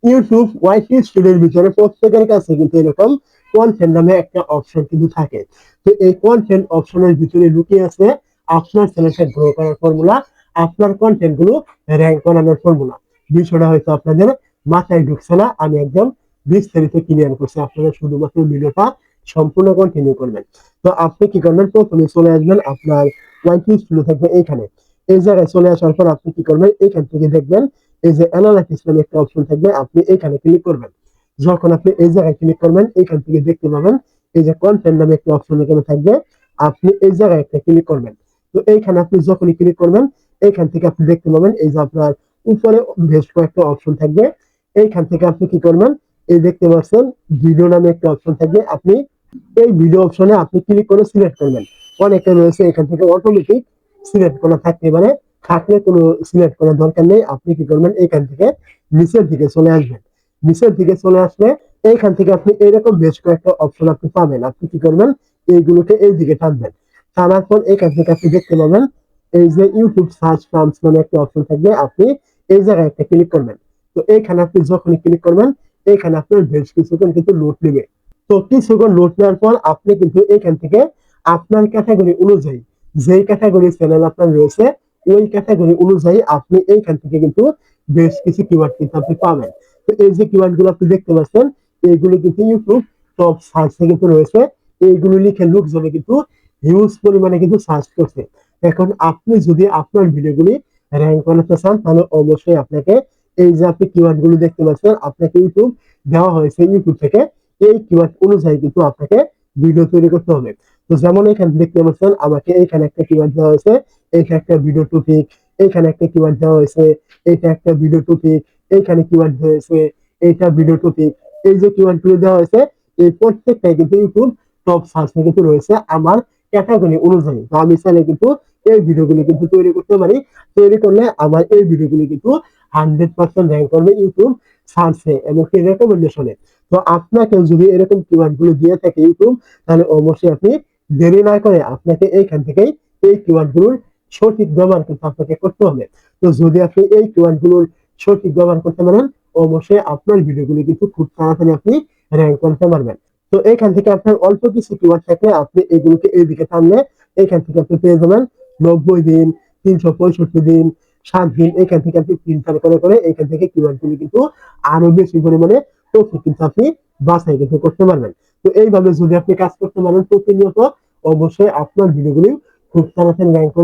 YouTube ওয়াইটি স্টুডিওর ভিতরে প্রত্যেকের কাছে কিন্তু এরকম কন্টেন্ট নামে একটা অপশন কিন্তু থাকে। তো এই কন্টেন্ট অপশনের ভিতরে লুকিয়ে আছে আপনার চ্যানেলটা গ্রো করার ফর্মুলা, আপনার কন্টেন্ট গুলো র্যাঙ্ক করানোর ফর্মুলা। বিষয়টা হয়তো আপনাদের মাথায় ঢুকছে না, আমি একদম বিস্তারিত ক্লিয়ার করছি, আপনারা শুধুমাত্র ভিডিওটা সম্পূর্ণ কন্টিনিউ করবেন। তো আপনি কি করবেন, প্রথমে চলে আসবেন আপনার ওয়াইটি স্টুডিও থাকবে এইখানে। এই জায়গায় চলে আসার পর আপনি কি করবেন, এইখান থেকে দেখবেন এই যে অ্যানালাইসিস নামে একটা অপশন থাকবে, আপনি এখানে ক্লিক করবেন। যখন আপনি এই জায়গায় ক্লিক করবেন, এখান থেকে দেখতে পাবেন এই যে কন্টেন্ট নামে একটা অপশন এখানে থাকবে, আপনি এই জায়গায় একটা ক্লিক করবেন। তো এইখানে আপনি যখনই ক্লিক করবেন, এইখান থেকে আপনি দেখতে পাবেন এই যে আপনার উপরে বেশ কয়েকটা অপশন থাকবে। এইখান থেকে আপনি কি করবেন, এই দেখতে পাচ্ছেন ভিডিও নামে একটা অপশন থাকবে, আপনি এই ভিডিও অপশনে আপনি ক্লিক করে সিলেক্ট করবেন। অনেকে রয়েছে এখান থেকে অটোমেটিক সিলেক্ট করা থাকতে পারে, থাকলে কোনো সিলেক্ট করার দরকার নেই। আপনি কি করবেন, এখান থেকে নিচের দিকে চলে আসবেন। নিচের দিকে চলে আসলে এইখান থেকে আপনি এইরকম বেশ কয়েকটা অপশন আপনি পাবেন, আপনি কি করবেন, এইগুলোকে এই দিকে টানবেন। টানার পর এখান থেকে আপনি দেখতে পাবেন এই যে ইউটিউব সার্চ ফার্মস নামে একটা অপশন থাকবে, আপনি এই জায়গায় একটা ক্লিক করবেন। তো এইখানে আপনি যখনই ক্লিক করবেন, এইখানে আপনার বেশ কিছুক্ষণ কিন্তু লোড নেবে। তো কিছুক্ষণ লোড নেওয়ার পর আপনি কিন্তু এখান থেকে আপনার ক্যাটাগরি অনুযায়ী, যেই ক্যাটাগরি চ্যানেল আপনার রয়েছে ওই ক্যাটাগরি অনুযায়ী আপনি এইখান থেকে কিন্তু বেশ কিছু কিওয়ার্ড কিন্তু আপনি পাবেন। তো এই যে কিওয়ার্ড গুলো আপনি দেখতে পাচ্ছেন, এইগুলো কিন্তু ইউটিউব টপ সার্চে কিন্তু রয়েছে। এইগুলো লিখে লোকজনে কিন্তু হিউজ পরিমাণে কিন্তু সার্চ করছে। এখন আপনি যদি আপনার ভিডিওগুলি র্যাঙ্ক বানাতে চান, তাহলে অবশ্যই আপনাকে এই যে আপনি কিওয়ার্ড গুলো দেখতে পাচ্ছেন, আপনাকে ইউটিউব দেওয়া হয়েছে ইউটিউব থেকে, এই কিওয়ার্ড অনুযায়ী কিন্তু আপনাকে ভিডিও তৈরি করতে হবে। তো যেমন এখানে দেখতে পাচ্ছেন আমাকে এখানে একটা কিওয়ার্ড দেওয়া হয়েছে, এইটা একটা ভিডিও টপিক, এইখানে একটা কিওয়ার্ড দেওয়া হয়েছে, এইটা একটা ভিডিও টপিক, এইখানে কিওয়ার্ড দেওয়া হয়েছে, এইটা ভিডিও টপিক। এই যে কিওয়ার্ড গুলো দেওয়া হয়েছে, এই প্রত্যেকটাই কিন্তু ইউটিউব টপ সার্চে কিন্তু রয়েছে আমার ক্যাটাগরি অনুযায়ী। তো আমি চাইলে কিন্তু এই ভিডিওগুলি কিন্তু তৈরি করতে পারি। তৈরি করলে আমার এই ভিডিওগুলি কিন্তু 100% র্যাঙ্ক করবে ইউটিউব সার্চে এবং রেকমেন্ডেশনে। তো আপনাকে যদি এরকম কিওয়ার্ড গুলো দিয়ে থাকে ইউটিউব, তাহলে অবশ্যই আপনি দেরি না করে আপনাকে এইখান থেকেই এই কিওয়ার্ড গুলোর সঠিক ব্যবহার কিন্তু আপনাকে করতে হবে। তো যদি আপনি এই কিওয়ার্ড গুলোর সঠিক ব্যবহার করতে পারেন, অবশ্যই আপনার ভিডিওগুলো কিন্তু খুব তাড়াতাড়ি আপনি র্যাঙ্ক করতে পারবেন। তো এখান থেকে আপনার অল্প কিছু কিওয়ার্ড থাকলে আপনি এগুলোকে এইদিকে টানলে এখান থেকে আপনি পেয়ে যাবেন 90 দিন, 365 দিন, 7 দিন। এখান থেকে আপনি ফিল্টার করে করে এখান থেকে কিওয়ার্ড গুলো কিন্তু আরো বেশি পরিমাণে তথ্য কিন্তু আপনি বাছাই কিন্তু করতে পারবেন। তো এইভাবে যদি আপনি কাজ করতে পারেন প্রতিনিয়ত, অবশ্যই আপনার ভিডিওগুলি খুব তাড়াতাড়ি র্যাঙ্ক করবে।